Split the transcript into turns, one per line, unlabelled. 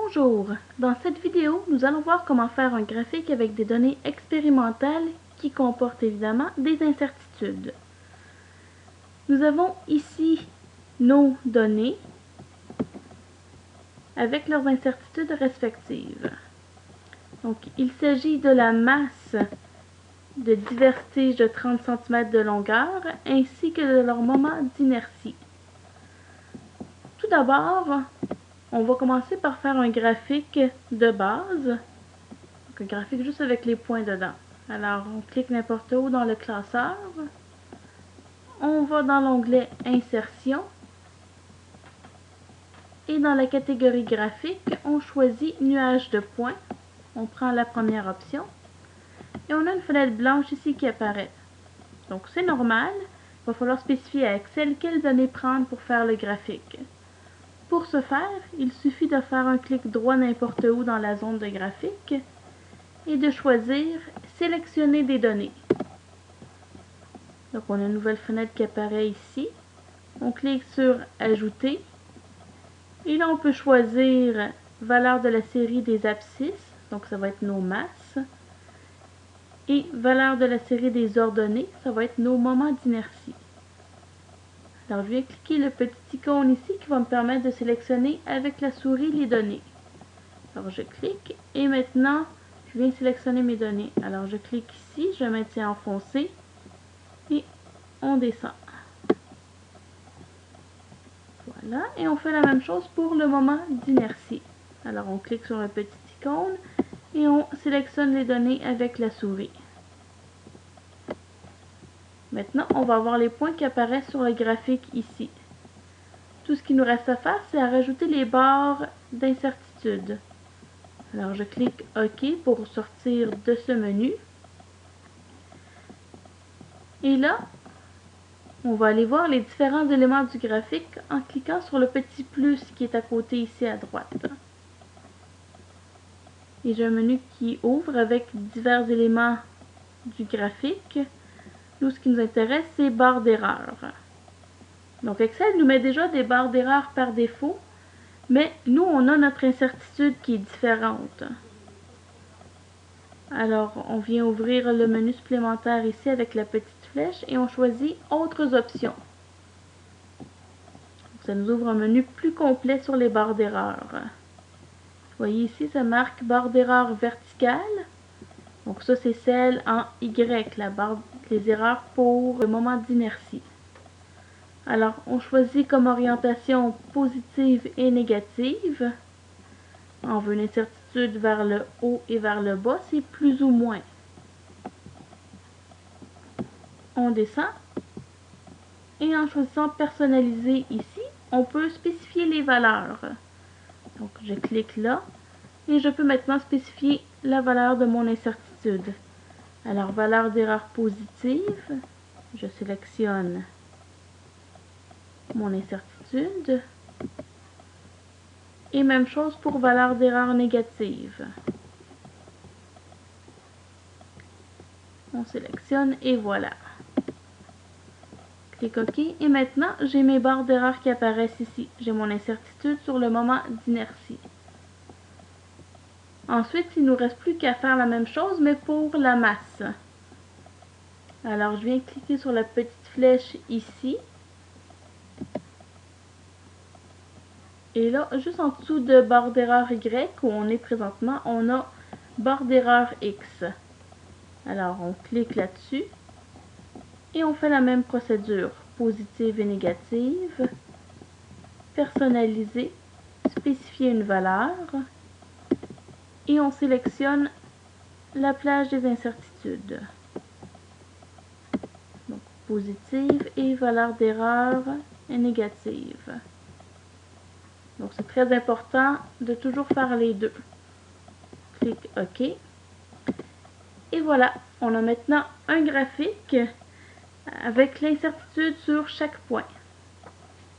Bonjour, dans cette vidéo, nous allons voir comment faire un graphique avec des données expérimentales qui comportent évidemment des incertitudes. Nous avons ici nos données avec leurs incertitudes respectives. Donc, il s'agit de la masse de divers tiges de 30 cm de longueur ainsi que de leur moment d'inertie. Tout d'abord, on va commencer par faire un graphique de base, donc un graphique juste avec les points dedans. Alors, on clique n'importe où dans le classeur, on va dans l'onglet Insertion, et dans la catégorie graphique, on choisit Nuage de points, on prend la première option, et on a une fenêtre blanche ici qui apparaît. Donc c'est normal, il va falloir spécifier à Excel quelles données prendre pour faire le graphique. Pour ce faire, il suffit de faire un clic droit n'importe où dans la zone de graphique et de choisir Sélectionner des données. Donc on a une nouvelle fenêtre qui apparaît ici. On clique sur Ajouter. Et là on peut choisir valeur de la série des abscisses, donc ça va être nos masses. Et valeur de la série des ordonnées, ça va être nos moments d'inertie. Alors je viens cliquer le petit icône ici qui va me permettre de sélectionner avec la souris les données. Alors je clique et maintenant je viens sélectionner mes données. Alors je clique ici, je maintiens enfoncé et on descend. Voilà, et on fait la même chose pour le moment d'inertie. Alors on clique sur le petit icône et on sélectionne les données avec la souris. Maintenant, on va avoir les points qui apparaissent sur le graphique ici. Tout ce qu'il nous reste à faire, c'est à rajouter les barres d'incertitude. Alors, je clique OK pour sortir de ce menu. Et là, on va aller voir les différents éléments du graphique en cliquant sur le petit plus qui est à côté ici à droite. Et j'ai un menu qui ouvre avec divers éléments du graphique. Nous, ce qui nous intéresse, c'est barre d'erreur. Donc, Excel nous met déjà des barres d'erreur par défaut, mais nous, on a notre incertitude qui est différente. Alors, on vient ouvrir le menu supplémentaire ici avec la petite flèche et on choisit Autres options. Ça nous ouvre un menu plus complet sur les barres d'erreur. Vous voyez ici, ça marque barre d'erreur verticale. Donc ça, c'est celle en Y, la barre des erreurs pour le moment d'inertie. Alors, on choisit comme orientation positive et négative. On veut une incertitude vers le haut et vers le bas, c'est plus ou moins. On descend. Et en choisissant personnaliser ici, on peut spécifier les valeurs. Donc, je clique là. Et je peux maintenant spécifier la valeur de mon incertitude. Alors, valeur d'erreur positive, je sélectionne mon incertitude. Et même chose pour valeur d'erreur négative. On sélectionne et voilà. Clique OK. Et maintenant, j'ai mes barres d'erreur qui apparaissent ici. J'ai mon incertitude sur le moment d'inertie. Ensuite, il ne nous reste plus qu'à faire la même chose, mais pour la masse. Alors, je viens cliquer sur la petite flèche ici. Et là, juste en dessous de barre d'erreur Y, où on est présentement, on a barre d'erreur X. Alors, on clique là-dessus. Et on fait la même procédure. Positive et négative. Personnaliser. Spécifier une valeur. Et on sélectionne la plage des incertitudes. Donc, positive et valeur d'erreur négative. Donc, c'est très important de toujours faire les deux. Clique OK. Et voilà, on a maintenant un graphique avec l'incertitude sur chaque point.